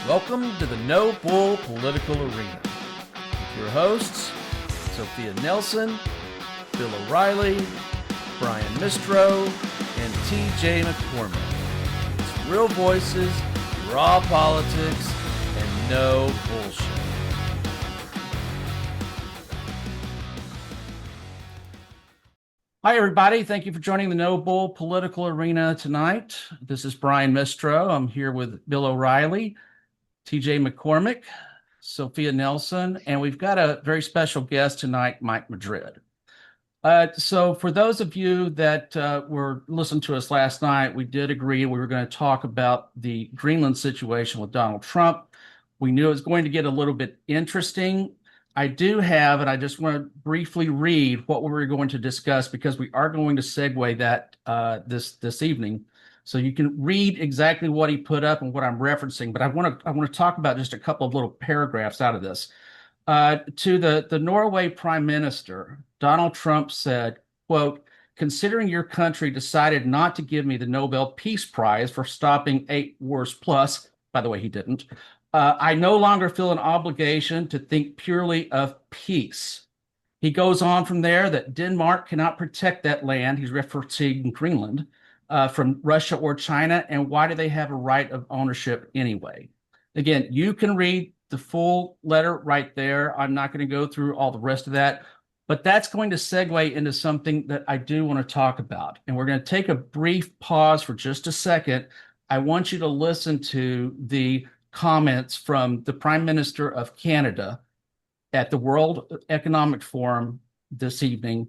Welcome to the No Bull Political Arena. With your hosts, Sophia Nelson, Bill O'Reilly, Brian Mistro, and TJ McCormick. It's real voices, raw politics, and no bullshit. Hi, everybody. Thank you for joining the No Bull Political Arena tonight. This is Brian Mistro. I'm here with Bill O'Reilly, TJ McCormick, Sophia Nelson, and we've got a very special guest tonight, Mike Madrid. So for those of you that were listening to us last night, we did agree we were going to talk about the Greenland situation with Donald Trump. We knew it was going to get a little bit interesting. I do have, and I just want to briefly read what we were going to discuss because we are going to segue that this evening. So you can read exactly what he put up and what I'm referencing, but I want to talk about just a couple of little paragraphs out of this. To the Norway Prime Minister, Donald Trump said, quote, "Considering your country decided not to give me the Nobel Peace Prize for stopping 8 wars plus," by the way, he didn't, "I no longer feel an obligation to think purely of peace." He goes on from there that Denmark cannot protect that land, he's referencing Greenland, from Russia or China, and why do they have a right of ownership anyway? Again, you can read the full letter right there. I'm not going to go through all the rest of that, but that's going to segue into something that I do want to talk about. And we're going to take a brief pause for just a second. I want you to listen to the comments from the Prime Minister of Canada at the World Economic Forum this evening.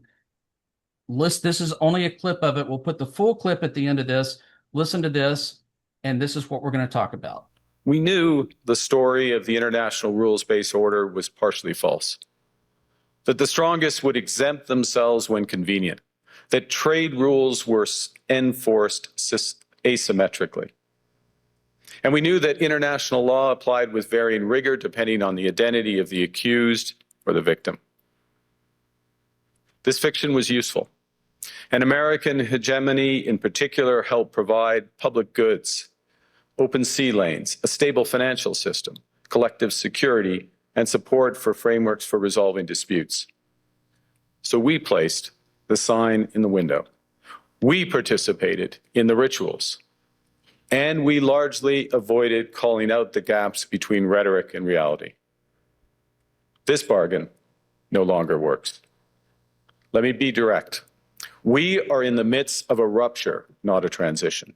This is only a clip of it. We'll put the full clip at the end of this. Listen to this, and this is what we're going to talk about. We knew the story of the international rules-based order was partially false, that the strongest would exempt themselves when convenient, that trade rules were enforced asymmetrically. And we knew that international law applied with varying rigor depending on the identity of the accused or the victim. This fiction was useful. And American hegemony in particular helped provide public goods, open sea lanes, a stable financial system, collective security, and support for frameworks for resolving disputes. So we placed the sign in the window. We participated in the rituals. And we largely avoided calling out the gaps between rhetoric and reality. This bargain no longer works. Let me be direct. We are in the midst of a rupture, not a transition.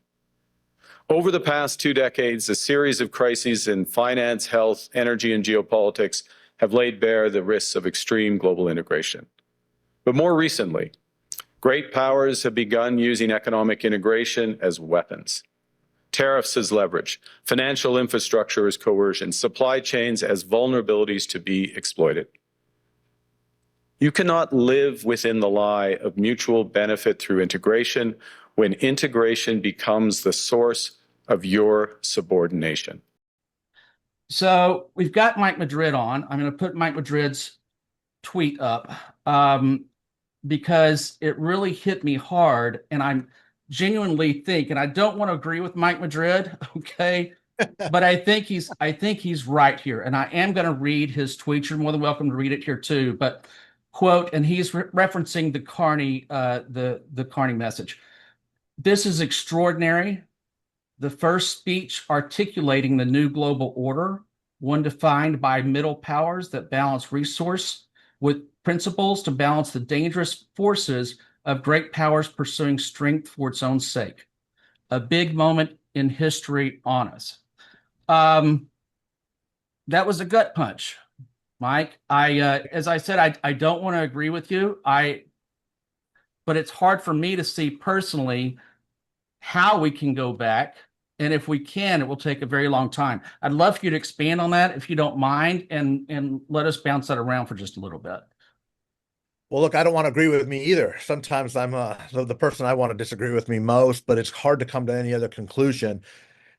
Over the past 2 decades, a series of crises in finance, health, energy, and geopolitics have laid bare the risks of extreme global integration. But more recently, great powers have begun using economic integration as weapons. Tariffs as leverage, financial infrastructure as coercion, supply chains as vulnerabilities to be exploited. You cannot live within the lie of mutual benefit through integration when integration becomes the source of your subordination. So we've got Mike Madrid on. I'm going to put Mike Madrid's tweet up because it really hit me hard, and I'm genuinely think, and I don't want to agree with Mike Madrid, okay, but I think he's right here, and I am going to read his tweet. You're more than welcome to read it here too. But quote, and he's referencing the Carney the Carney message. "This is extraordinary. The first speech articulating the new global order, one defined by middle powers that balance resource with principles to balance the dangerous forces of great powers pursuing strength for its own sake. A big moment in history on us." That was a gut punch, Mike. As I said, I don't want to agree with you. But it's hard for me to see personally how we can go back. And if we can, it will take a very long time. I'd love for you to expand on that if you don't mind, and let us bounce that around for just a little bit. Well, look, I don't want to agree with me either. Sometimes I'm the person I want to disagree with me most, but it's hard to come to any other conclusion.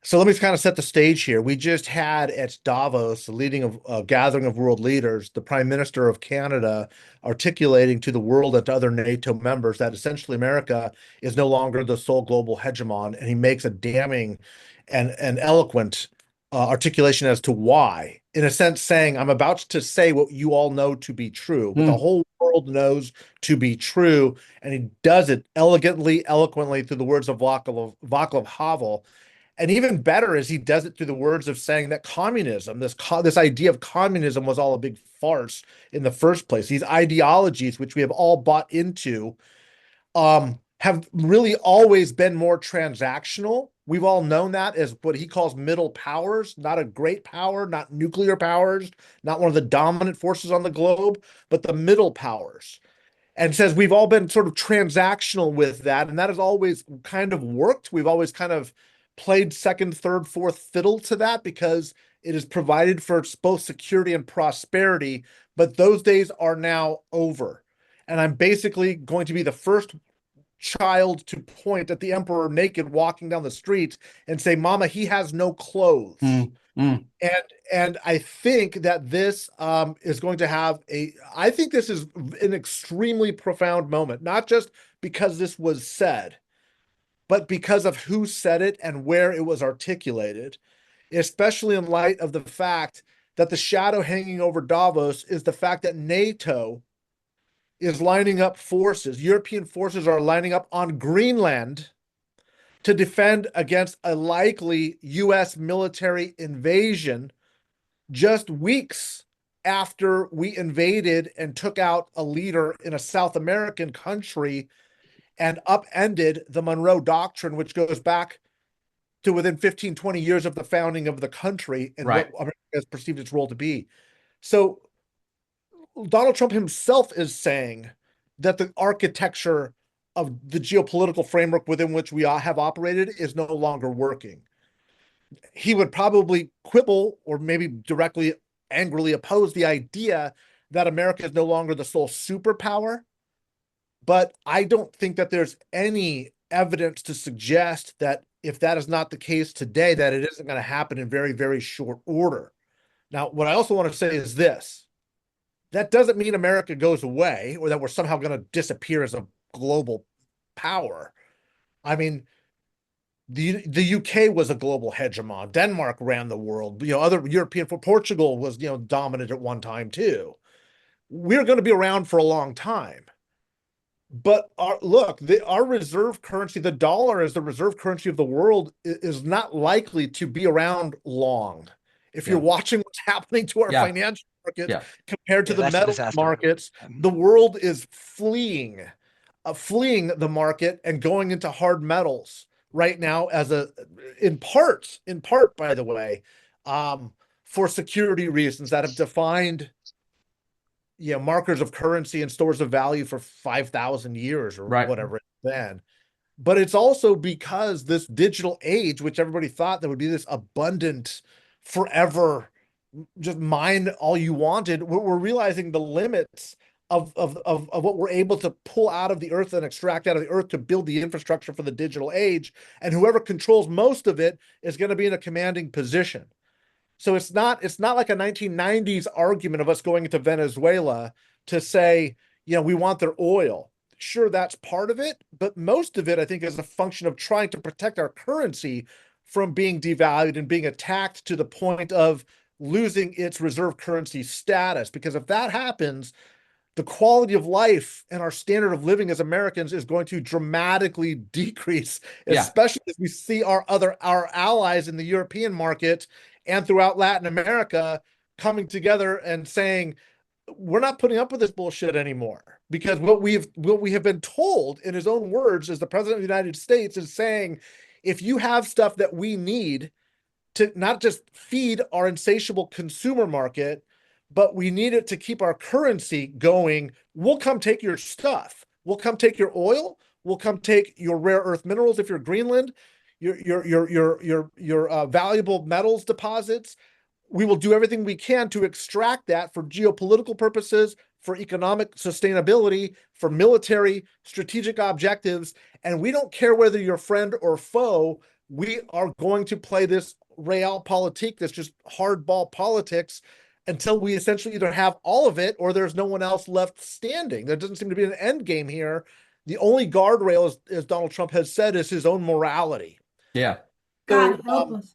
So let me kind of set the stage here. We just had at Davos, leading a gathering of world leaders, the Prime Minister of Canada articulating to the world and to other NATO members that essentially America is no longer the sole global hegemon, and he makes a damning and eloquent articulation as to why, in a sense saying, I'm about to say what you all know to be true, but the whole world knows to be true. And he does it elegantly, eloquently through the words of Václav Havel. And even better is he does it through the words of saying that communism, this idea of communism was all a big farce in the first place. These ideologies, which we have all bought into, have really always been more transactional. We've all known that as what he calls middle powers, not a great power, not nuclear powers, not one of the dominant forces on the globe, but the middle powers. And says we've all been sort of transactional with that. And that has always kind of worked. We've always kind of played second, third, fourth fiddle to that because it has provided for both security and prosperity. But those days are now over. And I'm basically going to be the first child to point at the emperor naked walking down the street and say, Mama, he has no clothes. And I think that this is going to have I think this is an extremely profound moment, not just because this was said, but because of who said it and where it was articulated, especially in light of the fact that the shadow hanging over Davos is the fact that NATO is lining up forces. European forces are lining up on Greenland to defend against a likely U.S. military invasion just weeks after we invaded and took out a leader in a South American country and upended the Monroe Doctrine, which goes back to within 15, 20 years of the founding of the country and what America has perceived its role to be. So Donald Trump himself is saying that the architecture of the geopolitical framework within which we have operated is no longer working. He would probably quibble or maybe directly angrily oppose the idea that America is no longer the sole superpower. But I don't think that there's any evidence to suggest that if that is not the case today, that it isn't going to happen in very, very short order. Now, what I also want to say is this. That doesn't mean America goes away or that we're somehow going to disappear as a global power. I mean, the UK was a global hegemon. Denmark ran the world. Other European, Portugal was, dominant at one time too. We're going to be around for a long time. But our reserve currency, the dollar as the reserve currency of the world, is not likely to be around long. If you're watching what's happening to our financial markets compared to the metal markets, the world is fleeing the market and going into hard metals right now in part, by the way, for security reasons that have defined markers of currency and stores of value for 5,000 years or whatever it's been. But it's also because this digital age, which everybody thought there would be this abundant, forever, just mine all you wanted, we're realizing the limits of what we're able to pull out of the earth and extract out of the earth to build the infrastructure for the digital age. And whoever controls most of it is going to be in a commanding position. So it's not like a 1990s argument of us going into Venezuela to say, we want their oil. Sure, that's part of it, but most of it, I think, is a function of trying to protect our currency from being devalued and being attacked to the point of losing its reserve currency status. Because if that happens, the quality of life and our standard of living as Americans is going to dramatically decrease, especially as we see our allies in the European market and throughout Latin America coming together and saying, we're not putting up with this bullshit anymore. Because what we have been told in his own words as the president of the United States is saying, if you have stuff that we need to not just feed our insatiable consumer market, but we need it to keep our currency going, we'll come take your stuff. We'll come take your oil. We'll come take your rare earth minerals if you're Greenland, your valuable metals deposits. We will do everything we can to extract that for geopolitical purposes, for economic sustainability, for military strategic objectives. And we don't care whether you're friend or foe. We are going to play this realpolitik, that's just hardball politics, until we essentially either have all of it or there's no one else left standing. There doesn't seem to be an end game here. The only guardrail, as Donald Trump has said, is his own morality. Yeah. God help us.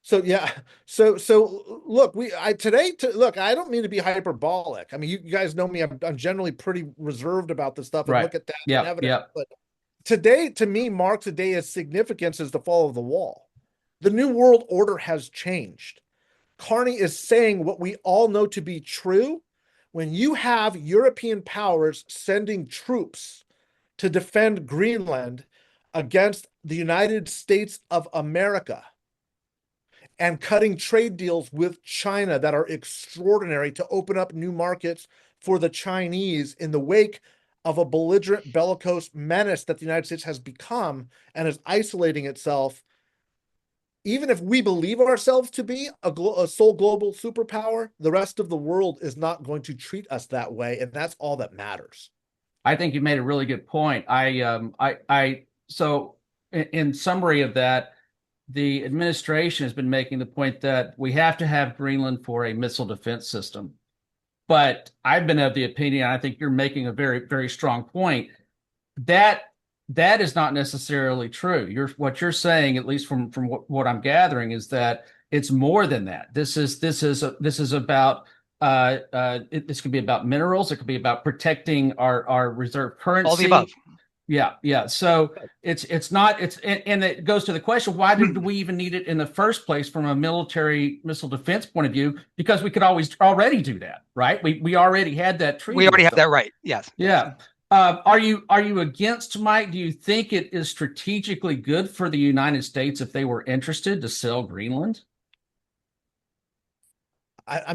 So yeah, so look, look, I don't mean to be hyperbolic. I mean, you guys know me, I'm generally pretty reserved about this stuff and Right. look at that and Yeah. evidence. Yeah. But today, to me, marks a day of significance as the fall of the wall. The New World Order has changed. Carney is saying what we all know to be true. When you have European powers sending troops to defend Greenland against the United States of America and cutting trade deals with China that are extraordinary to open up new markets for the Chinese in the wake of a belligerent bellicose menace that the United States has become and is isolating itself. Even if we believe ourselves to be a sole global superpower, the rest of the world is not going to treat us that way, and that's all that matters. I think you made a really good point. So in summary of that, the administration has been making the point that we have to have Greenland for a missile defense system. But I've been of the opinion, I think you're making a very, very strong point, that that is not necessarily true. What you're saying, at least from what I'm gathering, is that it's more than that. This is about this could be about minerals. It could be about protecting our reserve All the above. currency. Yeah, yeah. So it's not and it goes to the question, why did we even need it in the first place from a military missile defense point of view? Because we could always already do that, right? We already had that treaty. We already with have them. that right. Yes. Yeah. Are you against, Mike? Do you think it is strategically good for the United States if they were interested to sell Greenland?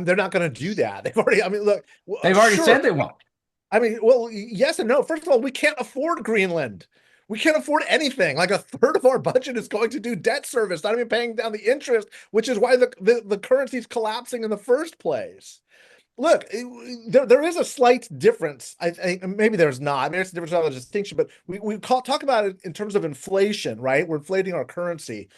They're not going to do that. They've already. I mean, look, They've already sure. said they won't. I mean, well, yes and no. First of all, we can't afford Greenland. We can't afford anything. Like a third of our budget is going to do debt service, not even paying down the interest, which is why the currency is collapsing in the first place. Look, there is a slight difference. I think maybe there's not. I mean, it's a difference, not a distinction, but we talk about it in terms of inflation, right? We're inflating our currency.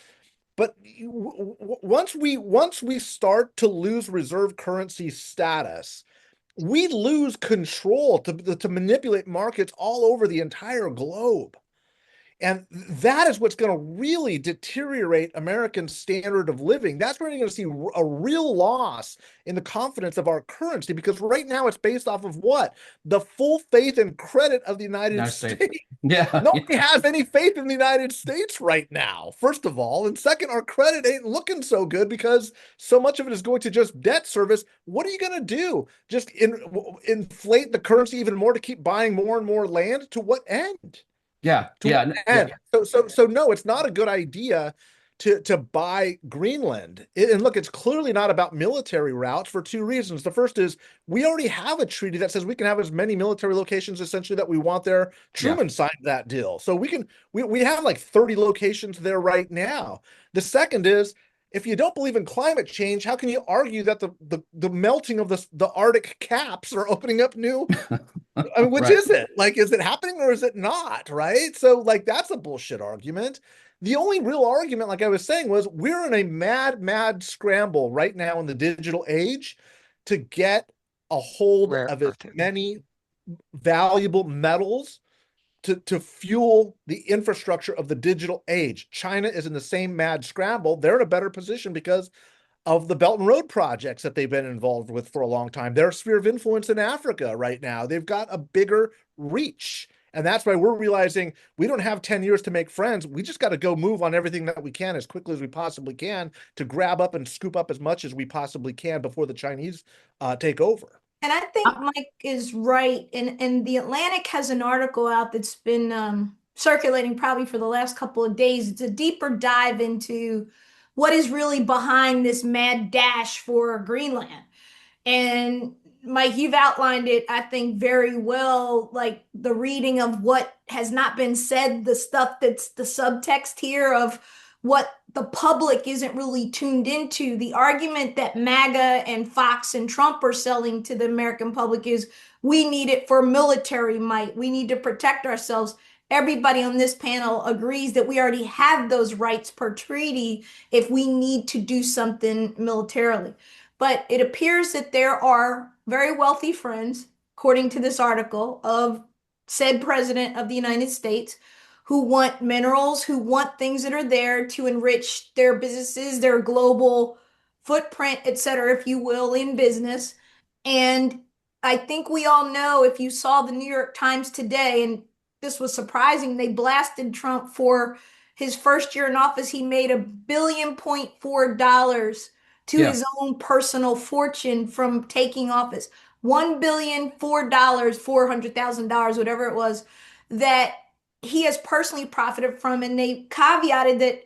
But once we start to lose reserve currency status, we lose control to manipulate markets all over the entire globe. And that is what's going to really deteriorate American standard of living. That's where you're going to see a real loss in the confidence of our currency, because right now it's based off of what? The full faith and credit of the United States. Yeah. Nobody has any faith in the United States right now, first of all. And second, our credit ain't looking so good because so much of it is going to just debt service. What are you going to do? Just inflate the currency even more to keep buying more and more land? To what end? Yeah, yeah. So no, it's not a good idea to buy Greenland. And look, it's clearly not about military routes for two reasons. The first is we already have a treaty that says we can have as many military locations essentially that we want there. Truman signed that deal. So we have like 30 locations there right now. The second is, if you don't believe in climate change, how can you argue that the melting of the Arctic caps are opening up new? I mean, which is it? Like, is it happening or is it not? Right. So, like, that's a bullshit argument. The only real argument, like I was saying, was we're in a mad scramble right now in the digital age to get a hold of as many valuable metals to fuel the infrastructure of the digital age. China is in the same mad scramble. They're in a better position because of the Belt and Road projects that they've been involved with for a long time. Their sphere of influence in Africa right now, they've got a bigger reach. And that's why we're realizing we don't have 10 years to make friends. We just got to go move on everything that we can as quickly as we possibly can to grab up and scoop up as much as we possibly can before the Chinese take over. And I think Mike is right. And The Atlantic has an article out that's been circulating probably for the last couple of days. It's a deeper dive into what is really behind this mad dash for Greenland. And Mike, you've outlined it, I think, very well, like the reading of what has not been said, the stuff that's the subtext here of what the public isn't really tuned into. The argument that MAGA and Fox and Trump are selling to the American public is we need it for military might. We need to protect ourselves. Everybody on this panel agrees that we already have those rights per treaty if we need to do something militarily. But it appears that there are very wealthy friends, according to this article, of said president of the United States, who want minerals, who want things that are there to enrich their businesses, their global footprint, et cetera, if you will, in business. And I think we all know, if you saw the New York Times today, and this was surprising, they blasted Trump for his first year in office. He made $1.4 billion to Yeah, his own personal fortune from taking office. $1.4 billion, $400,000, whatever it was, that he has personally profited from. And they caveated that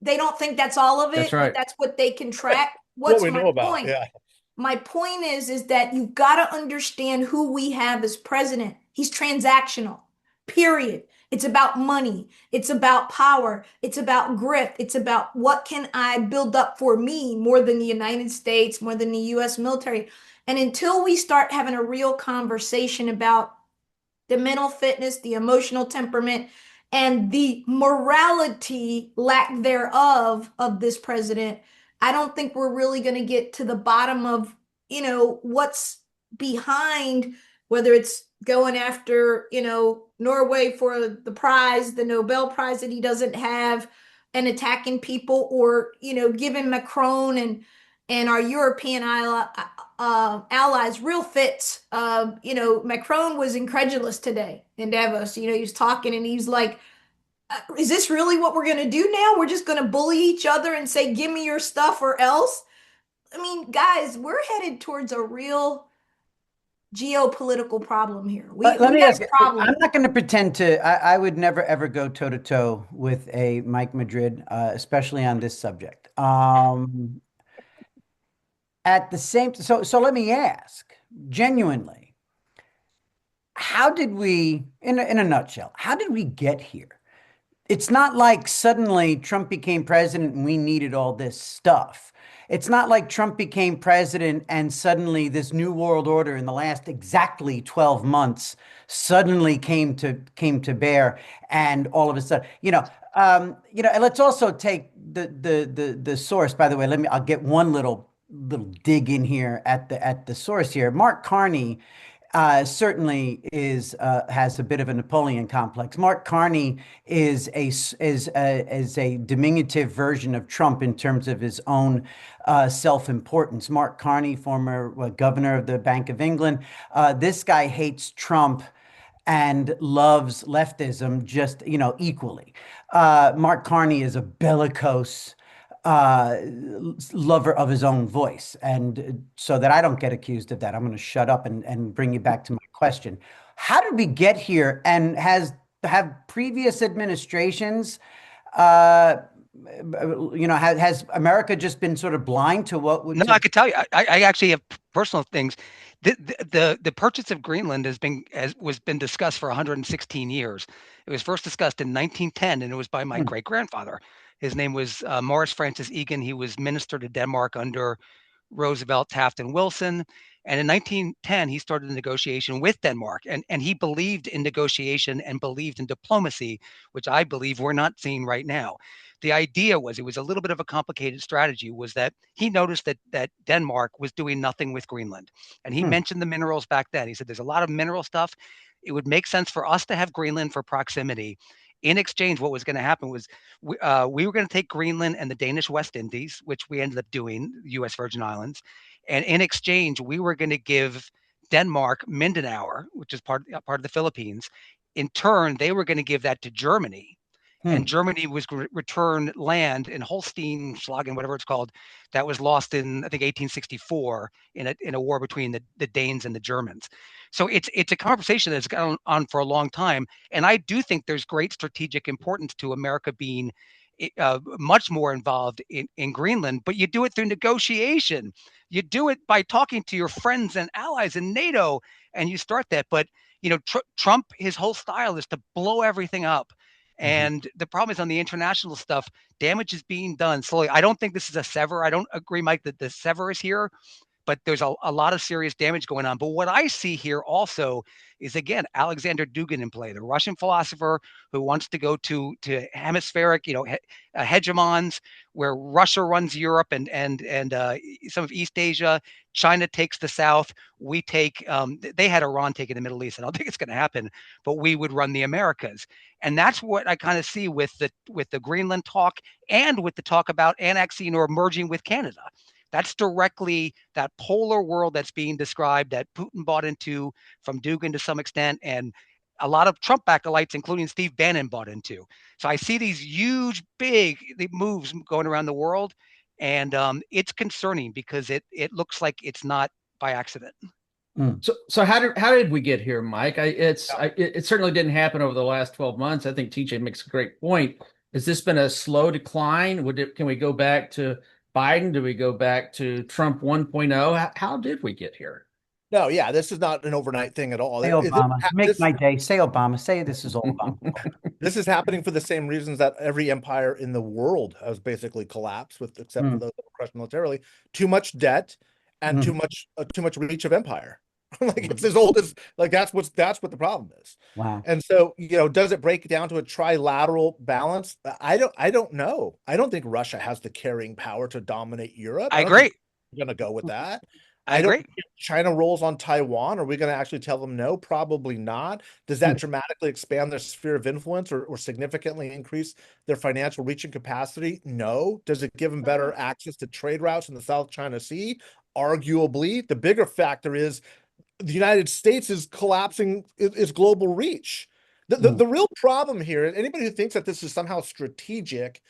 they don't think that's all of that's it, that right. that's what they can track. What What's we my know about, point? yeah. My point is that you've got to understand who we have as president. He's transactional, period. It's about money. It's about power. It's about grift. It's about what can I build up for me more than the United States, more than the US military. And until we start having a real conversation about the mental fitness, the emotional temperament, and the morality, lack thereof, of this president, I don't think we're really going to get to the bottom of, what's behind, whether it's going after, Norway for the prize, the Nobel Prize that he doesn't have, and attacking people, or, giving Macron and our European allies real fits. Macron was incredulous today in Davos. He was talking and he's like, is this really what we're going to do now? We're just going to bully each other and say, give me your stuff or else. I mean, guys, we're headed towards a real geopolitical problem here. We Let me got ask a you, I'm problem. not going to pretend I would never ever go toe to toe with a Mike Madrid, especially on this subject. At the same, so let me ask genuinely, how did we, in a nutshell, how did we get here? It's not like suddenly Trump became president and we needed all this stuff. It's not like Trump became president and suddenly this new world order in the last exactly 12 months suddenly came to bear, and all of a sudden, and let's also take the source. By the way, I'll get one little dig in here at the source here. Mark Carney certainly has a bit of a Napoleon complex. Mark Carney is a diminutive version of Trump in terms of his own self-importance. Mark Carney, former governor of the Bank of England, this guy hates Trump and loves leftism just, equally. Mark Carney is a bellicose uh, lover of his own voice. And so that I don't get accused of that, I'm going to shut up and bring you back to my question. How did we get here? And have previous administrations, uh, has America just been sort of blind to what would No, I could tell you. I actually have personal things. The purchase of Greenland was been discussed for 116 years. It was first discussed in 1910, and it was by my Hmm. great grandfather. His name was Morris Francis Egan. He was minister to Denmark under Roosevelt, Taft, and Wilson. And in 1910, he started a negotiation with Denmark, and he believed in negotiation and believed in diplomacy, which I believe we're not seeing right now. The idea was, it was a little bit of a complicated strategy, was that he noticed that Denmark was doing nothing with Greenland. And he Hmm. mentioned the minerals back then. He said, there's a lot of mineral stuff. It would make sense for us to have Greenland for proximity. In exchange, what was going to happen was we were going to take Greenland and the Danish West Indies, which we ended up doing, U.S. Virgin Islands. And in exchange, we were going to give Denmark Mindanao, which is part of the Philippines. In turn, they were going to give that to Germany, Hmm. and Germany was going to return land in Holstein, Schlagen, whatever it's called, that was lost in, I think, 1864 in a war between the Danes and the Germans. So it's a conversation that's gone on for a long time, and I do think there's great strategic importance to America being much more involved in Greenland, but you do it through negotiation. You do it by talking to your friends and allies in NATO, and you start that. But Trump, his whole style is to blow everything up. Mhm. And the problem is, on the international stuff, damage is being done slowly. I don't think this is a sever. I don't agree, Mike, that the sever is here, but there's a lot of serious damage going on. But what I see here also is, again, Alexander Dugin in play, the Russian philosopher who wants to go to hemispheric, hegemons, where Russia runs Europe and some of East Asia. China takes the South. We take, they had Iran taking the Middle East. I don't think it's going to happen, but we would run the Americas. And that's what I kind of see with the Greenland talk and with the talk about annexing or merging with Canada. That's directly that polar world that's being described, that Putin bought into from Dugin to some extent, and a lot of Trump acolytes, including Steve Bannon, bought into. So I see these huge, big moves going around the world, and it's concerning because it looks like it's not by accident. So how did we get here, Mike? It certainly didn't happen over the last 12 months. I think TJ makes a great point. Has this been a slow decline? Can we go back to Biden? Do we go back to Trump 1.0? How did we get here? No, yeah, this is not an overnight thing at all. Say Obama. Make my day. Say Obama. Say this is all Obama. This is happening for the same reasons that every empire in the world has basically collapsed, except for those that were crushed militarily. Too much debt and too much reach of empire. Like it's as old as that's what the problem is. Wow. And so, does it break down to a trilateral balance? I don't know. I don't think Russia has the carrying power to dominate Europe. I agree. We're going to go with that. I agree. Don't think China rolls on Taiwan. Are we going to actually tell them no? Probably not. Does that dramatically expand their sphere of influence or significantly increase their financial reach and capacity? No. Does it give them better access to trade routes in the South China Sea? Arguably. The bigger factor is the United States is collapsing its global reach. The real problem here, anybody who thinks that this is somehow strategic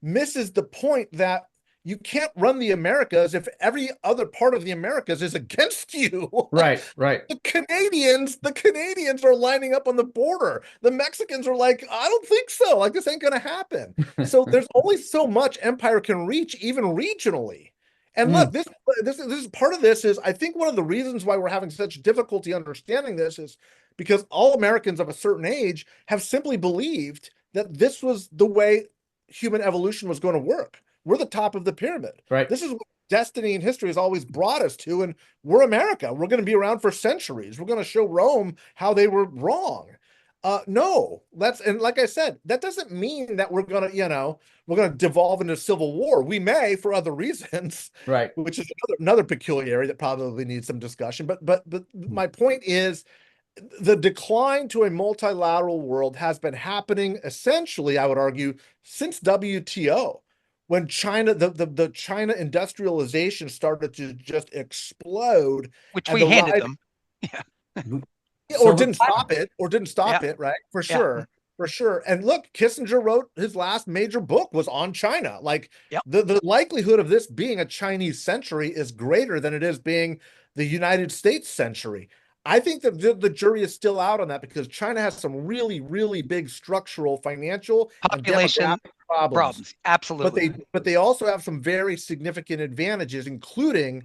misses the point that you can't run the Americas if every other part of the Americas is against you. Right. The Canadians are lining up on the border. The Mexicans are like, I don't think so. Like, this ain't going to happen. So there's only so much empire can reach, even regionally. And look, this is part of this is, I think one of the reasons why we're having such difficulty understanding this is because all Americans of a certain age have simply believed that this was the way human evolution was going to work. We're the top of the pyramid. Right. This is what destiny and history has always brought us to, and we're America. We're going to be around for centuries. We're going to show Rome how they were wrong. No, and like I said, that doesn't mean that we're going to devolve into civil war. We may for other reasons, right? Which is another peculiarity that probably needs some discussion. But my point is, the decline to a multilateral world has been happening essentially, I would argue, since WTO, when China, the China industrialization started to just explode, which we handed them. Yeah. Or didn't stop it, right? For sure. And look, Kissinger wrote his last major book was on China. Like the likelihood of this being a Chinese century is greater than it is being the United States century. I think that the jury is still out on that because China has some really, really big structural, financial, population and demographic problems. Absolutely. But they also have some very significant advantages, including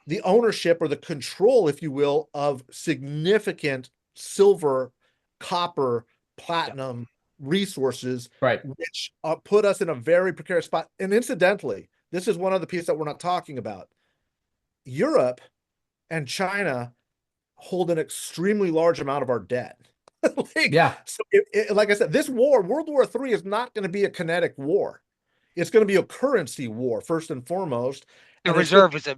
the ownership or the control, if you will, of significant silver, copper, platinum resources, right? Which put us in a very precarious spot. And incidentally, this is one other piece that we're not talking about. Europe and China hold an extremely large amount of our debt. So like I said, this war, World War III, is not going to be a kinetic war. It's going to be a currency war, first and foremost. The reserve is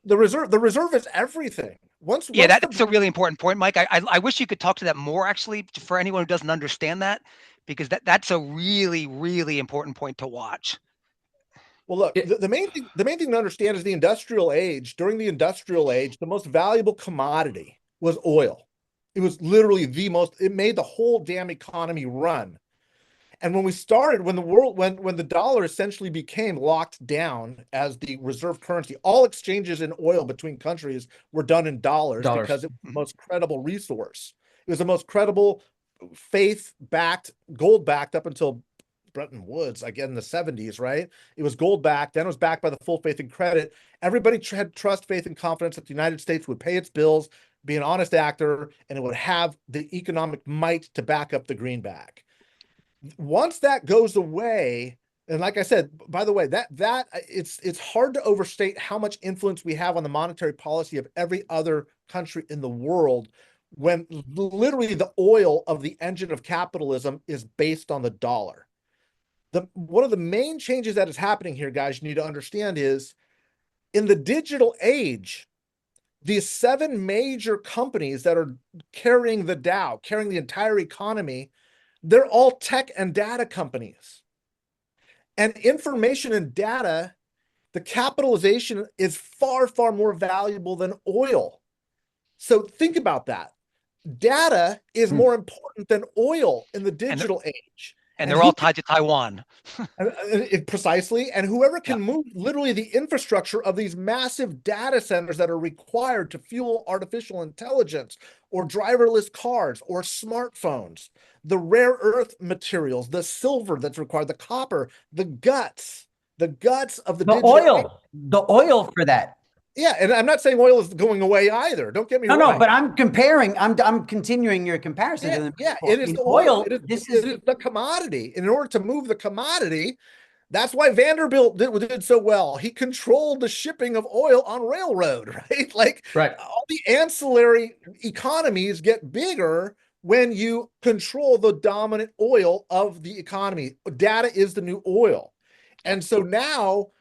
the reserve is everything. That's a really important point, Mike. I wish you could talk to that more, actually, for anyone who doesn't understand that, because that's a really, really important point to watch. Well, look, the main thing to understand is the industrial age. During the industrial age, the most valuable commodity was oil. It was literally it made the whole damn economy run. And when the dollar essentially became locked down as the reserve currency, all exchanges in oil between countries were done in dollars. Because it was the most credible resource. It was the most credible, faith-backed, gold-backed up until Bretton Woods, again in the 70s, right? It was gold-backed, then it was backed by the full faith and credit. Everybody had trust, faith, and confidence that the United States would pay its bills, be an honest actor, and it would have the economic might to back up the greenback. Once that goes away, And like I said, by the way, it's hard to overstate how much influence we have on the monetary policy of every other country in the world when literally the oil of the engine of capitalism is based on the dollar. One of the main changes that is happening here, guys, you need to understand is in the digital age, these 7 major companies that are carrying the Dow, carrying the entire economy, they're all tech and data companies. And information and data, the capitalization is far, far more valuable than oil. So think about that. Data is more important than oil in the digital age. And they're all tied to Taiwan. Precisely. And whoever can move literally the infrastructure of these massive data centers that are required to fuel artificial intelligence or driverless cars or smartphones, the rare earth materials, the silver that's required, the copper, the guts of the digital the oil for that. Yeah, and I'm not saying oil is going away either. Don't get me wrong. No, but I'm comparing. I'm continuing your comparison. It is the oil. This is the commodity. In order to move the commodity, that's why Vanderbilt did so well. He controlled the shipping of oil on railroad, right? Like all the ancillary economies get bigger when you control the dominant oil of the economy. Data is the new oil. And so now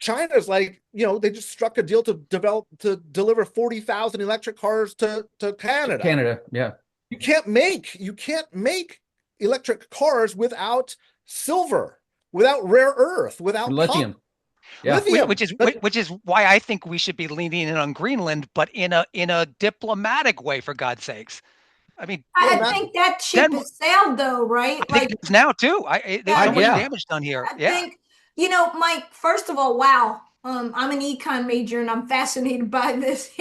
China's like, they just struck a deal to deliver 40,000 electric cars to Canada. Canada, yeah. You can't make electric cars without silver, without rare earth, without lithium. Yeah. Which is why I think we should be leaning in on Greenland, but in a diplomatic way, for God's sakes. I mean, I think that ship has sailed, though, right? I think it's now too. There's so much damage done here. I think, Mike, first of all, wow. I'm an econ major and I'm fascinated by this,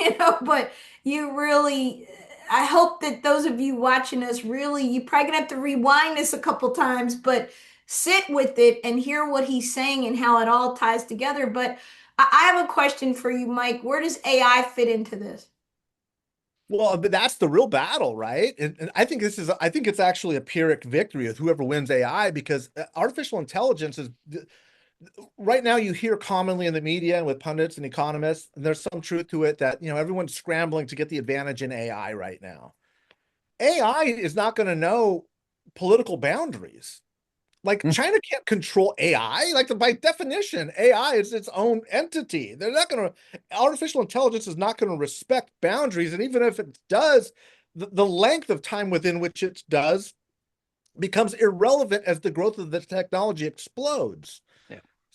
but you really, I hope that those of you watching us really, you probably gonna have to rewind this a couple times, but sit with it and hear what he's saying and how it all ties together. But I have a question for you, Mike. Where does AI fit into this? Well, but that's the real battle, right? And I think it's actually a Pyrrhic victory with whoever wins AI, because artificial intelligence is right now, you hear commonly in the media and with pundits and economists, and there's some truth to it that, everyone's scrambling to get the advantage in AI right now. AI is not going to know political boundaries. Like China can't control AI. Like by definition, AI is its own entity. Artificial intelligence is not going to respect boundaries. And even if it does, the length of time within which it does becomes irrelevant as the growth of the technology explodes.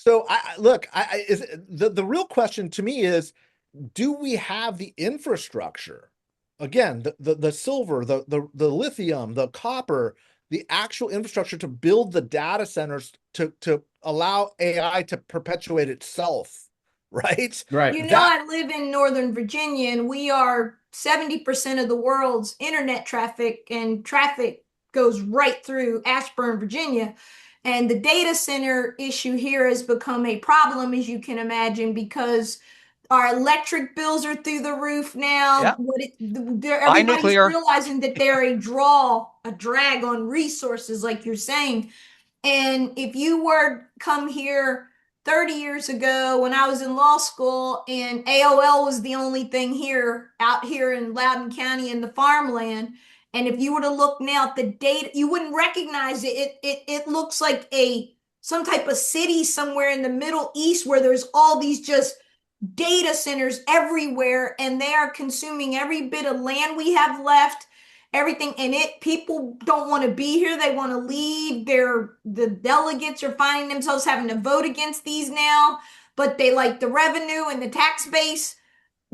So the real question to me is, do we have the infrastructure? Again, the silver, the lithium, the copper, the actual infrastructure to build the data centers to allow AI to perpetuate itself, right? Right. I live in Northern Virginia, and we are 70% of the world's internet traffic, and traffic goes right through Ashburn, Virginia. And the data center issue here has become a problem, as you can imagine, because our electric bills are through the roof now. Everybody's realizing that they're a drag on resources, like you're saying. And if you were come here 30 years ago when I was in law school and AOL was the only thing out here in Loudoun County in the farmland, and if you were to look now at the data, you wouldn't recognize it. It looks like some type of city somewhere in the Middle East where there's all these just data centers everywhere, and they are consuming every bit of land we have left, everything. And people don't want to be here. They want to leave. The delegates are finding themselves having to vote against these now, but they like the revenue and the tax base.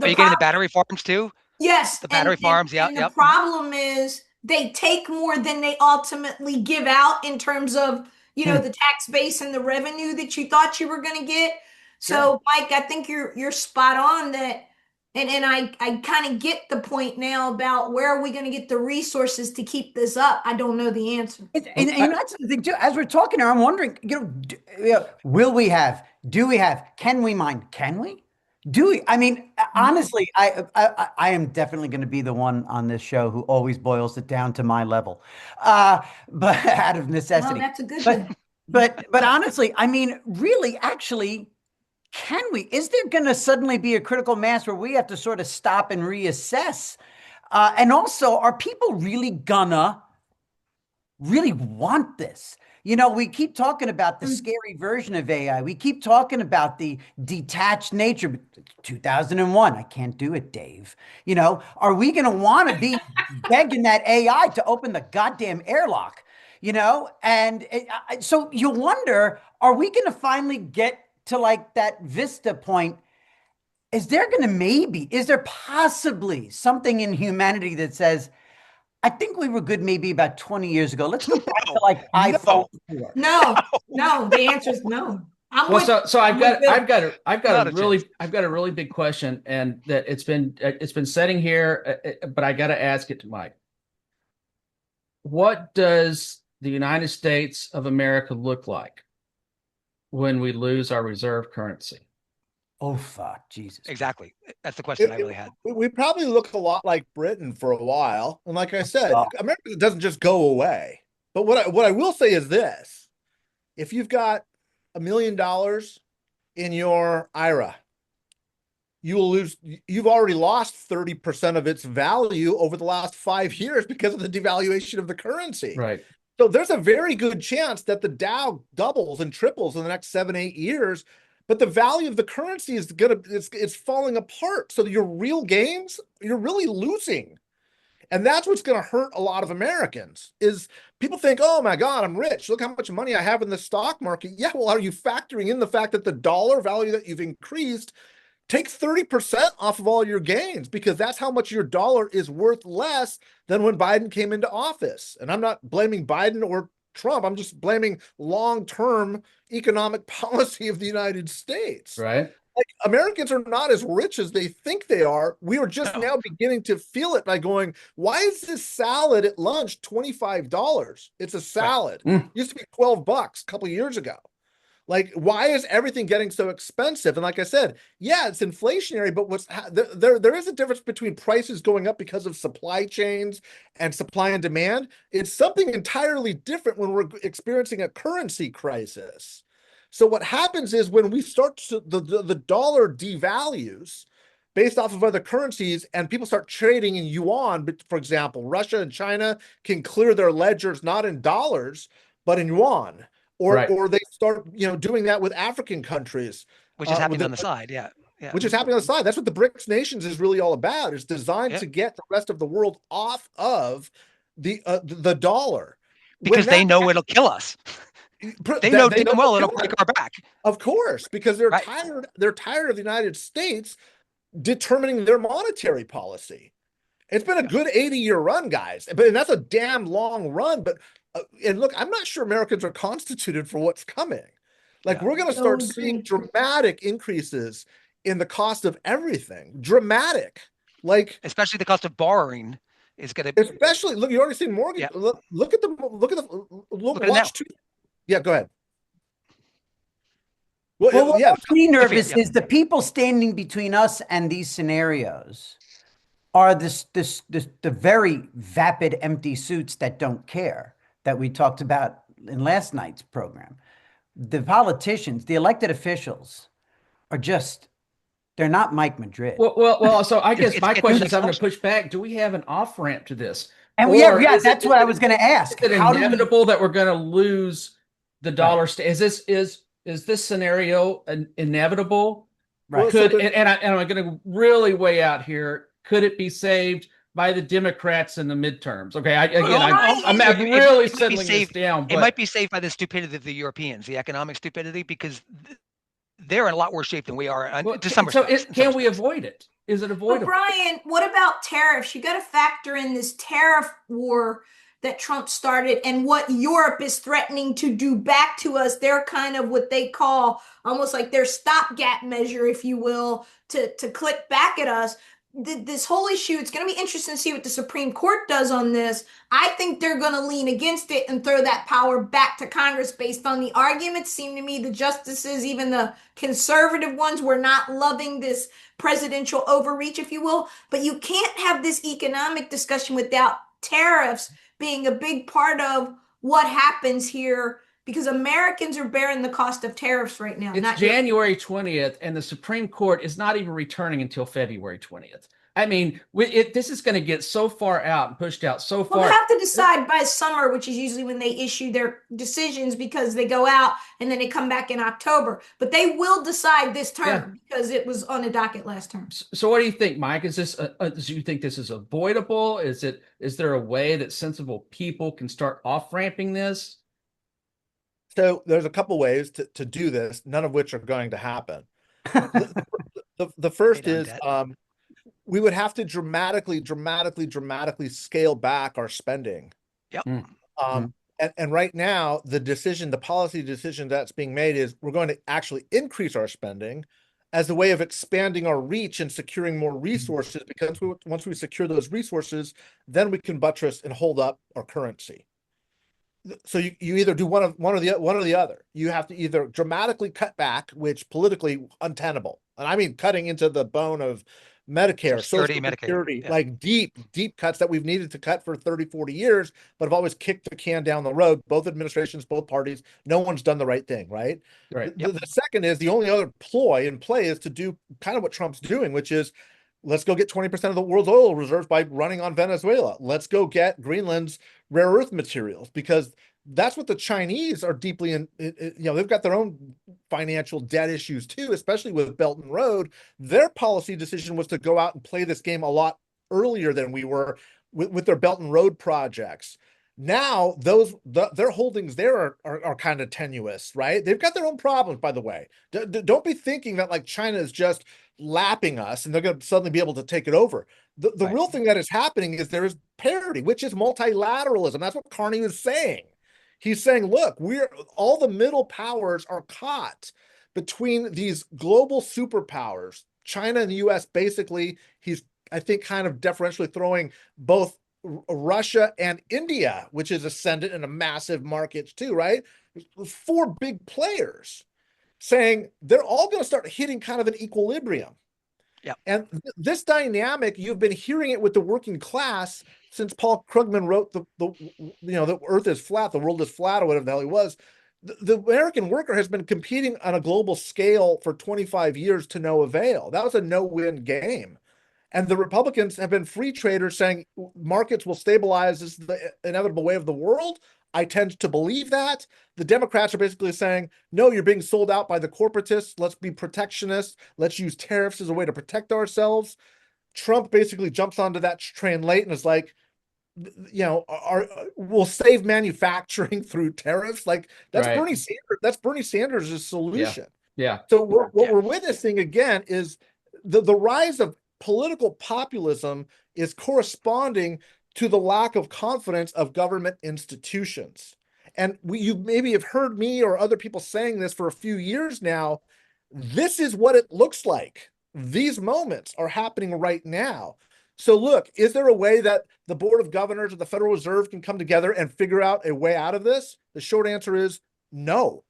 Are you getting the battery farms too? Yes. The battery farms, and the problem is they take more than they ultimately give out in terms of, the tax base and the revenue that you thought you were going to get. So, Mike, I think you're spot on that. And I kind of get the point now about where are we going to get the resources to keep this up? I don't know the answer. And that's the thing too. As we're talking here, I'm wondering, will we have? Do we have? Can we mine? Can we? Do we? I mean, honestly, I am definitely going to be the one on this show who always boils it down to my level, but out of necessity. Well, that's a good thing. But honestly, I mean, really, actually, can we? Is there going to suddenly be a critical mass where we have to sort of stop and reassess? And also, are people really gonna really want this? You know, we keep talking about the scary version of AI. We keep talking about the detached nature. But 2001, I can't do it, Dave. You know, are we going to want to be begging that AI to open the goddamn airlock? You know, and so you wonder, are we going to finally get to like that Vista point? Is there going to is there possibly something in humanity that says, I think we were good maybe about 20 years ago. Let's go back to like iPhone 4. No, no, the answer is no. I'm Well, with, so I'm with Bill. I've got Not a a chance. really big question, and that it's been sitting here, but I got to ask it to Mike. What does the United States of America look like when we lose our reserve currency? Oh, fuck, Jesus. Exactly. That's the question I really had. We probably look a lot like Britain for a while. And like I said, Oh. America doesn't just go away. But what I will say is this: if you've got $1 million in your IRA, you've already lost 30% of its value over the last 5 years because of the devaluation of the currency. Right. So there's a very good chance that the Dow doubles and triples in the next 7-8 years, but the value of the currency is it's falling apart. So your real gains, you're really losing. And that's what's going to hurt a lot of Americans is people think, oh my God, I'm rich. Look how much money I have in the stock market. Yeah, well, are you factoring in the fact that the dollar value that you've increased takes 30% off of all your gains, because that's how much your dollar is worth less than when Biden came into office. And I'm not blaming Biden or Trump. I'm just blaming long-term economic policy of the United States. Right. Like, Americans are not as rich as they think they are. We are just now beginning to feel it by going, why is this salad at lunch $25? It's a salad. Right. It used to be $12 a couple of years ago. Like, why is everything getting so expensive? And like I said, yeah, it's inflationary, but there is a difference between prices going up because of supply chains and supply and demand. It's something entirely different when we're experiencing a currency crisis. So what happens is when we start to, the dollar devalues based off of other currencies and people start trading in yuan, but for example, Russia and China can clear their ledgers not in dollars, but in yuan. Or they start, doing that with African countries, Which is happening on the side, yeah. Which is happening on the side. That's what the BRICS nations is really all about. It's designed to get the rest of the world off of the dollar, because they know it'll kill us. They know damn well it'll break our back. Of course, because they're tired. They're tired of the United States determining their monetary policy. It's been a good 80-year run, guys, and that's a damn long run. But and look, I'm not sure Americans are constituted for what's coming. Like, we're going to start seeing dramatic increases in the cost of everything. Dramatic, like especially the cost of borrowing is going to. Especially, look, you already seen mortgage. Yeah. Look at watch two. Yeah, go ahead. Well, what makes me nervous is the people standing between us and these scenarios are the very vapid, empty suits that don't care, that we talked about in last night's program. The politicians, the elected officials, are they're not Mike Madrid. Well. So I guess my question is, I'm going to push back. Do we have an off ramp to this? And that's what I was going to ask. Is it inevitable that we're going to lose the dollar? Is this scenario inevitable? Right. And I'm going to really weigh out here. Could it be saved by the Democrats in the midterms? Okay, I'm really settling this down. It might be saved by the stupidity of the Europeans, the economic stupidity, because they're in a lot worse shape than we are. To some respects. Can we avoid it? Is it avoidable? But Brian, what about tariffs? You got to factor in this tariff war that Trump started and what Europe is threatening to do back to us. They're kind of what they call almost like their stopgap measure, if you will, to click back at us. This whole issue, it's going to be interesting to see what the Supreme Court does on this. I think they're going to lean against it and throw that power back to Congress based on the arguments. Seem to me the justices, even the conservative ones, were not loving this presidential overreach, if you will. But you can't have this economic discussion without tariffs being a big part of what happens here because Americans are bearing the cost of tariffs right now. It's not January 20th, and the Supreme Court is not even returning until February 20th. I mean, this is going to get so far out and pushed out so Well, far. they have to decide by summer, which is usually when they issue their decisions, because they go out and then they come back in October. But they will decide this term because it was on the docket last term. So what do you think, Mike? Is this do you think this is avoidable? Is there a way that sensible people can start off-ramping this? So there's a couple ways to do this, none of which are going to happen. The first is we would have to dramatically scale back our spending. Yep. And right now, the policy decision that's being made is we're going to actually increase our spending as a way of expanding our reach and securing more resources, because once we secure those resources, then we can buttress and hold up our currency. So you either do one or the other. You have to either dramatically cut back, which politically untenable, and I mean cutting into the bone of Medicare, Social Security, like deep cuts that we've needed to cut for 30, 40 years, but have always kicked the can down the road. Both administrations, both parties, no one's done the right thing, right? Right. The second is the only other ploy in play is to do kind of what Trump's doing, which is let's go get 20% of the world's oil reserves by running on Venezuela. Let's go get Greenland's rare earth materials, because that's what the Chinese are deeply in. They've got their own financial debt issues too, especially with Belt and Road. Their policy decision was to go out and play this game a lot earlier than we were with their Belt and Road projects. Now their holdings there are kind of tenuous, right? They've got their own problems, by the way. Don't be thinking that like China is just lapping us and they're going to suddenly be able to take it over. The real thing that is happening is there is parity, which is multilateralism. That's what Carney is saying. He's saying, look, all the middle powers are caught between these global superpowers, China and the US. Basically, he's, I think, kind of deferentially throwing both Russia and India, which is ascendant in a massive markets too, right? 4 big players, saying they're all going to start hitting kind of an equilibrium. Yeah. And this dynamic, you've been hearing it with the working class since Paul Krugman wrote the earth is flat, the world is flat, or whatever the hell he was. The American worker has been competing on a global scale for 25 years to no avail. That was a no-win game. And the Republicans have been free traders saying markets will stabilize. This is the inevitable way of the world. I tend to believe that. The Democrats are basically saying, no, you're being sold out by the corporatists. Let's be protectionist. Let's use tariffs as a way to protect ourselves. Trump basically jumps onto that train late and is like, we'll save manufacturing through tariffs. Like that's Right. Bernie Sanders. That's Bernie Sanders' solution. Yeah. So what we're witnessing again is the rise of political populism is corresponding to the lack of confidence of government institutions. And you maybe have heard me or other people saying this for a few years now. This is what it looks like. These moments are happening right now. So look, is there a way that the Board of Governors of the Federal Reserve can come together and figure out a way out of this? The short answer is no.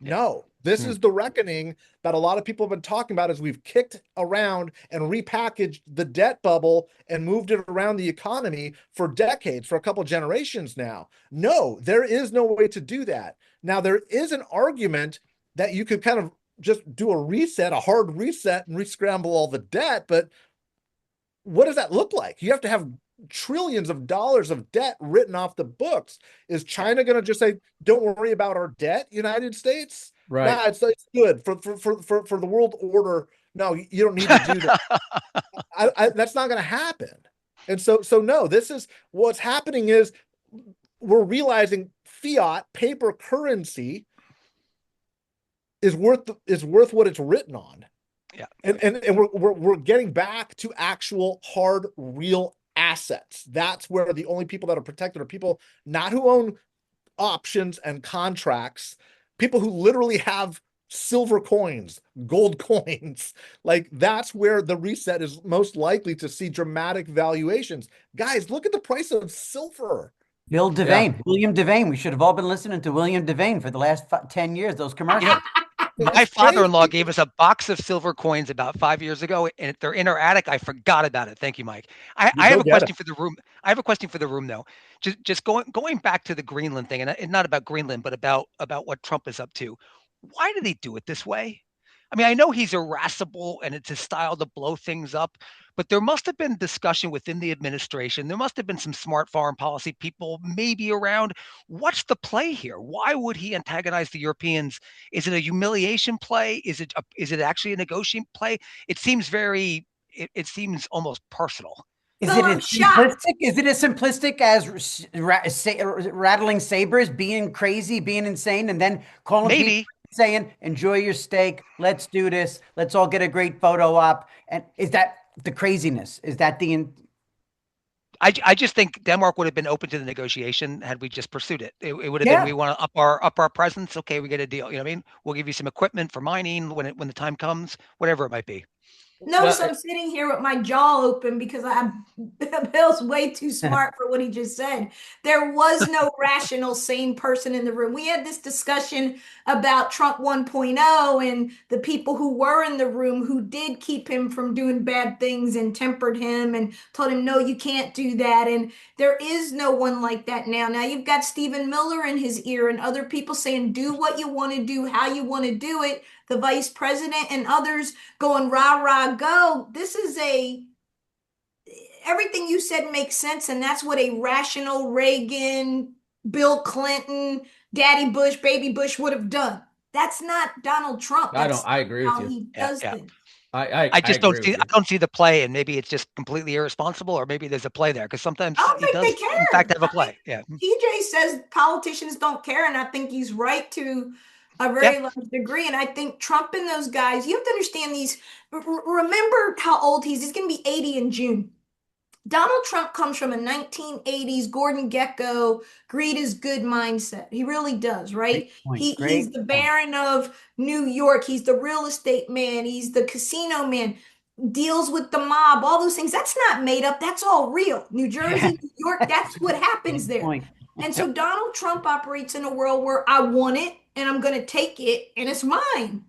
No. This is the reckoning that a lot of people have been talking about as we've kicked around and repackaged the debt bubble and moved it around the economy for decades, for a couple generations now. No, there is no way to do that. Now, there is an argument that you could kind of just do a reset, a hard reset, and re-scramble all the debt, but what does that look like? You have to have trillions of dollars of debt written off the books. Is China going to just say, don't worry about our debt, United States? Right. Nah, it's good for the world order. No, you don't need to do that. That's not going to happen. And so no, this is what's happening is we're realizing fiat paper currency is worth what it's written on. Yeah. And we're getting back to actual hard real assets. That's where the only people that are protected are people not who own options and contracts, people who literally have silver coins, gold coins. Like that's where the reset is most likely to see dramatic valuations. Guys, look at the price of silver. Bill Devane, William Devane. We should have all been listening to William Devane for the last 10 years, those commercials. My father-in-law gave us a box of silver coins about 5 years ago, and they're in our attic. I forgot about it. Thank you, Mike. I Go have a get 'em. question for the room. I have a question for the room, though. Just going back to the Greenland thing, and not about Greenland, but about what Trump is up to. Why did he do it this way? I mean, I know he's irascible and it's his style to blow things up, but there must have been discussion within the administration. There must have been some smart foreign policy people maybe around. What's the play here? Why would he antagonize the Europeans? Is it a humiliation play? Is it actually a negotiating play? It seems it seems almost personal. Is Well, it I'm as shocked. simplistic? Is it as simplistic as rattling sabers, being crazy, being insane, and then calling people Maybe. saying, "Enjoy your steak. Let's do this. Let's all get a great photo op." And is that the craziness? Is that I just think Denmark would have been open to the negotiation had we just pursued it. It would have been, Yeah. we want to up our presence. Okay, we get a deal. You know what I mean? We'll give you some equipment for mining when the time comes, whatever it might be. Notice Well, I'm sitting here with my jaw open because Bill's way too smart for what he just said. There was no rational, sane person in the room. We had this discussion about Trump 1.0 and the people who were in the room who did keep him from doing bad things and tempered him and told him, no, you can't do that. And there is no one like that now. Now you've got Stephen Miller in his ear and other people saying, do what you want to do, how you want to do it. The vice president and others going rah rah go. This is everything you said makes sense, and that's what a rational Reagan, Bill Clinton, Daddy Bush, Baby Bush would have done. That's not Donald Trump. That's I agree with how you. he Yeah, does yeah. things. I just don't agree with see you. I don't see the play, and maybe it's just completely irresponsible, or maybe there's a play there because sometimes I don't he think they does in fact care. have a play. Yeah. TJ says politicians don't care, and I think he's right to a Yeah. very large degree. And I think Trump and those guys, you have to understand these. Remember how old he is. He's going to be 80 in June. Donald Trump comes from a 1980s Gordon Gekko, greed is good mindset. He really does, right? Great point. He's Great the point. Baron of New York. He's the real estate man. He's the casino man. Deals with the mob, all those things. That's not made up. That's all real. New Jersey, New York, that's what happens Good there. point. And so Donald Trump operates in a world where I want it and I'm going to take it and it's mine.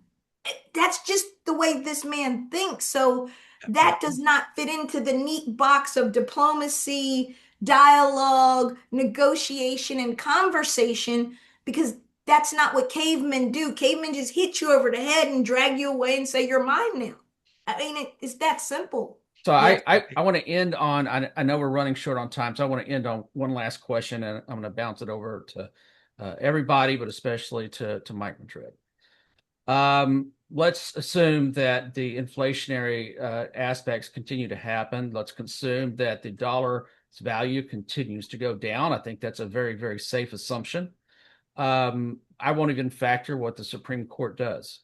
That's just the way this man thinks. So that does not fit into the neat box of diplomacy, dialogue, negotiation, and conversation because that's not what cavemen do. Cavemen just hit you over the head and drag you away and say, you're mine now. I mean, it's that simple. So Yeah. I want to end on, I know we're running short on time, so I want to end on one last question, and I'm going to bounce it over to everybody, but especially to Mike Madrid. Let's assume that the inflationary aspects continue to happen. Let's assume that the dollar's value continues to go down. I think that's a very, very safe assumption. I won't even factor what the Supreme Court does.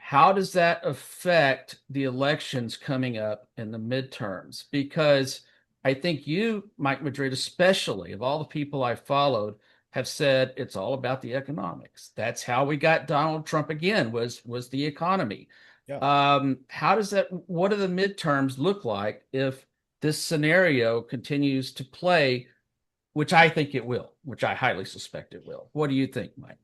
How does that affect the elections coming up in the midterms? Because I think you, Mike Madrid, especially of all the people I followed, have said it's all about the economics. That's how we got Donald Trump again, was the economy. Yeah. How does that, what do the midterms look like if this scenario continues to play, which I think it will, which I highly suspect it will? What do you think, Mike?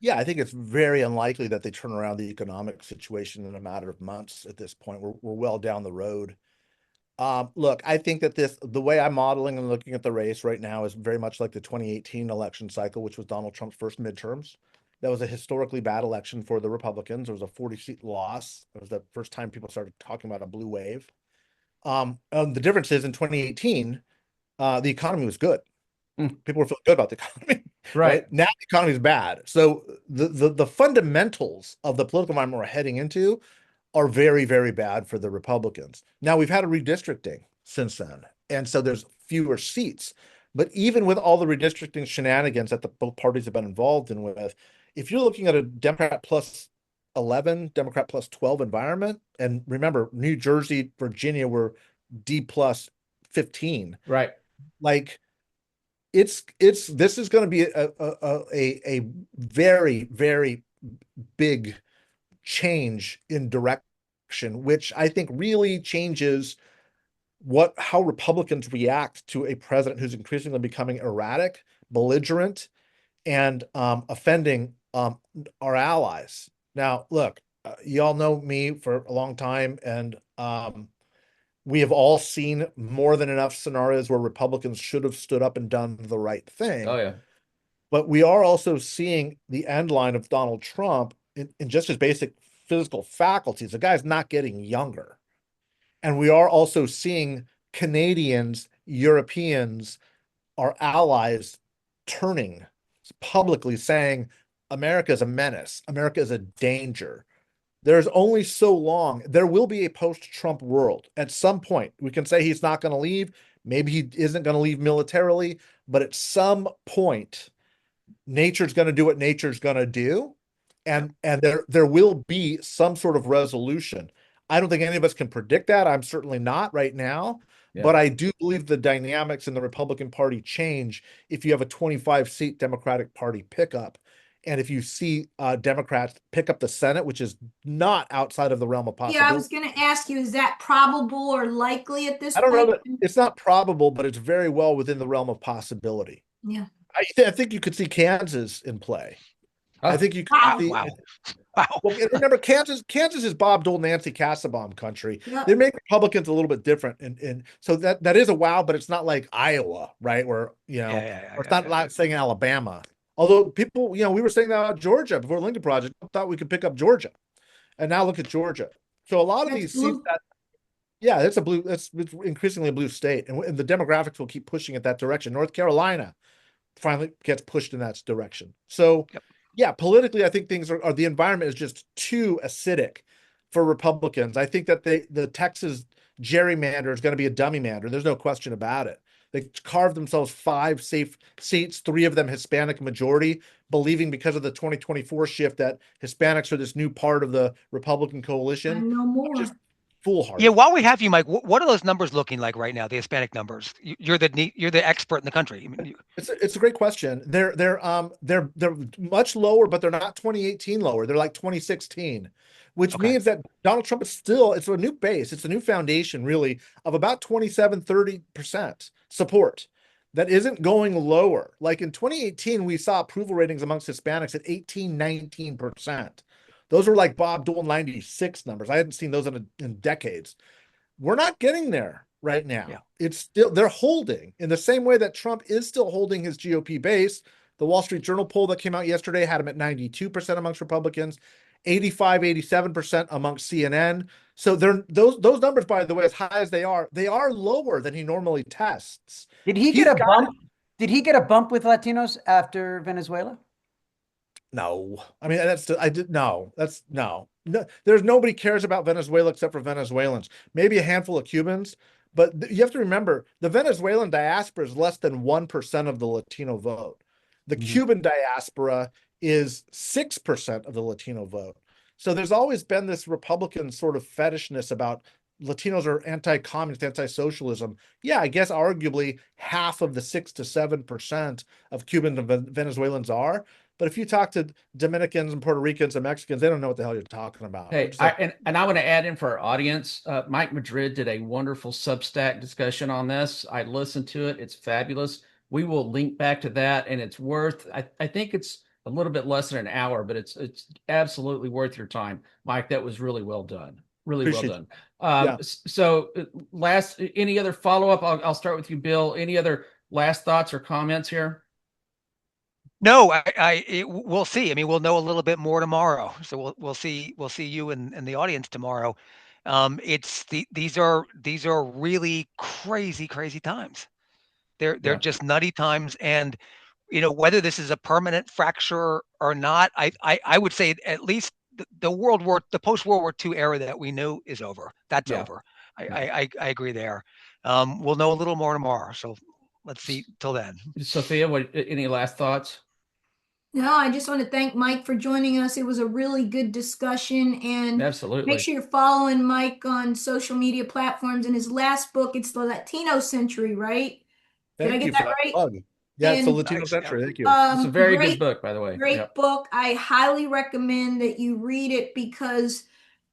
Yeah, I think it's very unlikely that they turn around the economic situation in a matter of months at this point. We're well down the road. Look, I think that the way I'm modeling and looking at the race right now is very much like the 2018 election cycle, which was Donald Trump's first midterms. That was a historically bad election for the Republicans. It was a 40-seat loss. It was the first time people started talking about a blue wave. The difference is in 2018, the economy was good. People were feeling good about the economy. Right. Now the economy is bad. So the fundamentals of the political environment we're heading into are very, very bad for the Republicans. Now we've had a redistricting since then. And so there's fewer seats. But even with all the redistricting shenanigans that both parties have been involved in with, if you're looking at a Democrat plus 11, Democrat plus 12 environment, and remember, New Jersey, Virginia were D plus 15. Right. Like, this is going to be a very, very big change in direction, which I think really changes how Republicans react to a president who's increasingly becoming erratic, belligerent, and offending our allies. Now, look, y'all know me for a long time, and we have all seen more than enough scenarios where Republicans should have stood up and done the right thing. Oh yeah. But we are also seeing the end line of Donald Trump in just his basic physical faculties. The guy's not getting younger. And we are also seeing Canadians, Europeans, our allies turning publicly saying America is a menace, America is a danger. There's only so long. There will be a post-Trump world. At some point, we can say he's not going to leave. Maybe he isn't going to leave militarily, but at some point, nature's going to do what nature's going to do, and there will be some sort of resolution. I don't think any of us can predict that. I'm certainly not right now, but I do believe the dynamics in the Republican Party change if you have a 25-seat Democratic Party pickup, and if you see Democrats pick up the Senate, which is not outside of the realm of possibility. Yeah, I was going to ask you, is that probable or likely at this I don't know point? that it's not probable, but it's very well within the realm of possibility. Yeah. I think you could see Kansas in play. I think you could Wow. see. Wow. Wow. Well, and remember, Kansas is Bob Dole, Nancy Kassebaum country. Yeah. They make Republicans a little bit different, and so that is a wow, but it's not like Iowa, right? Where or it's not like saying Alabama. Although people, we were saying that about Georgia before the Lincoln Project. Thought we could pick up Georgia, and now look at Georgia. So a lot of That's these blue. seats it's a blue. It's increasingly a blue state, and the demographics will keep pushing it that direction. North Carolina finally gets pushed in that direction. So, yeah, politically, I think things are the environment is just too acidic for Republicans. I think that the Texas gerrymander is going to be a dummy mander. There's no question about it. They carved themselves 5 safe seats, 3 of them Hispanic majority, believing because of the 2024 shift that Hispanics are this new part of the Republican coalition. I know more. Just foolhardy. Yeah, while we have you, Mike, what are those numbers looking like right now? The Hispanic numbers. You're the expert in the country. I mean, It's a great question. They're much lower, but they're not 2018 lower. They're like 2016, which means that Donald Trump it's a new base. It's a new foundation, really, of about 27-30% support that isn't going lower. Like in 2018, we saw approval ratings amongst Hispanics at 18-19%. Those were like Bob Dole 96 numbers. I hadn't seen those in decades. We're not getting there right now. Yeah. It's still, they're holding in the same way that Trump is still holding his GOP base. The Wall Street Journal poll that came out yesterday had him at 92% amongst Republicans, 87% amongst CNN. So those numbers, by the way, as high as they are lower than he normally tests. Did he get a bump? Did he get a bump with Latinos after Venezuela? No, I mean, no. There's nobody cares about Venezuela except for Venezuelans, maybe a handful of Cubans. But you have to remember the Venezuelan diaspora is less than 1% of the Latino vote. The Cuban diaspora is 6% of the Latino vote. So there's always been this Republican sort of fetishness about Latinos are anti-communist, anti-socialism. Yeah, I guess arguably half of the 6 to 7% of Cubans and Venezuelans are. But if you talk to Dominicans and Puerto Ricans and Mexicans, they don't know what the hell you're talking about. Hey, and I want to add in for our audience, Mike Madrid did a wonderful Substack discussion on this. I listened to it. It's fabulous. We will link back to that, and it's worth, I think it's a little bit less than an hour, but it's absolutely worth your time. Mike, that was really well done. Really Appreciate well done. So any other follow-up? I'll start with you, Bill. Any other last thoughts or comments here? No, we'll see. I mean, we'll know a little bit more tomorrow. So we'll see you and the audience tomorrow. These are really crazy times. They're just nutty times, and whether this is a permanent fracture or not, I would say at least the post-World War II era that we knew is over. That's over. I agree there. We'll know a little more tomorrow. So let's see till then. Sophia, any last thoughts? No, I just want to thank Mike for joining us. It was a really good discussion, and absolutely make sure you're following Mike on social media platforms. In his last book, it's the Latino Century, right? Did I get that right? Yeah, it's the Latino Century. Thank you. It's a very good book, by the way. Great book. I highly recommend that you read it because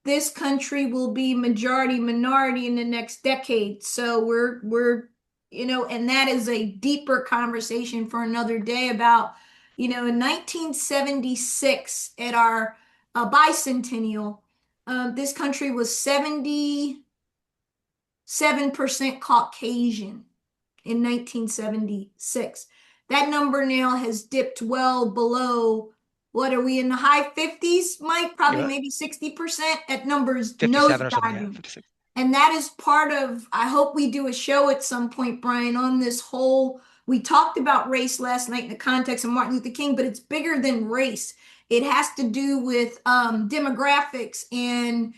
this country will be majority minority in the next decade. So we're and that is a deeper conversation for another day about in 1976 at our bicentennial, this country was 77% Caucasian in 1976. That number now has dipped well below. What are we in the high 50s, Mike? Probably Yeah. maybe 60%. That number's 57 or something. Yeah, nosediving. 56. And that is part of, I hope we do a show at some point, Brian, on this whole, we talked about race last night in the context of Martin Luther King, but it's bigger than race. It has to do with demographics and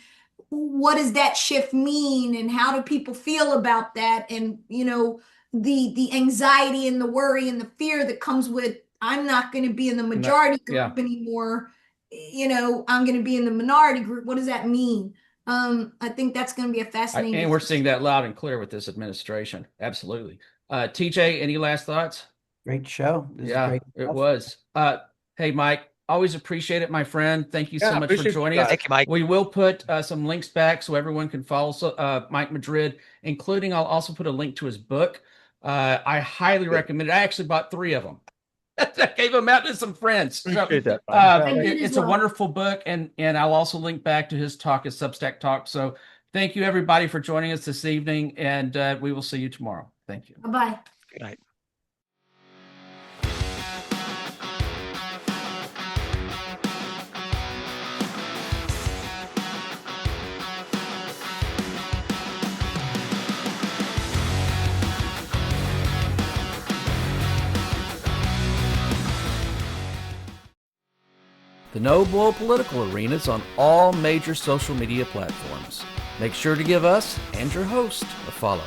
what does that shift mean and how do people feel about that? And, you know, the anxiety and the worry and the fear that comes with, I'm not going to be in the majority group anymore. You know, I'm going to be in the minority group. What does that mean? I think that's going to be a fascinating. And we're seeing that loud and clear with this administration. Absolutely. TJ, any last thoughts? Great show. This is great it stuff. was. Hey, Mike, always appreciate it, my friend. Thank you so much for appreciate joining you us. guys. Thank you, Mike. We will put some links back so everyone can follow Mike Madrid, including I'll also put a link to his book. I highly recommend it. I actually bought 3 of them. I gave them out to some friends. Appreciate that. It's a wonderful book, and I'll also link back to his talk, his Substack talk. So thank you, everybody, for joining us this evening, and we will see you tomorrow. Thank you. Bye-bye. Good night. The No Bull Political Arena is on all major social media platforms. Make sure to give us and your host a follow.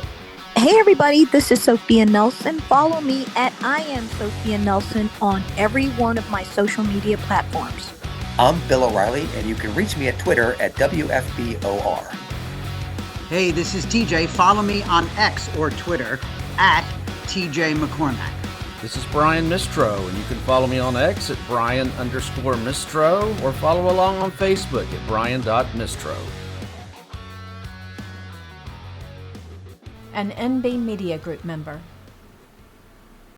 Hey everybody, this is Sophia Nelson. Follow me at I am Sophia Nelson on every one of my social media platforms. I'm Bill O'Reilly, and you can reach me at Twitter at WFBOR. Hey, this is TJ. Follow me on X or Twitter at TJ McCormack. This is Brian Mistro, and you can follow me on X at Brian_Mistro or follow along on Facebook at Brian.Mistro. An NB Media Group member.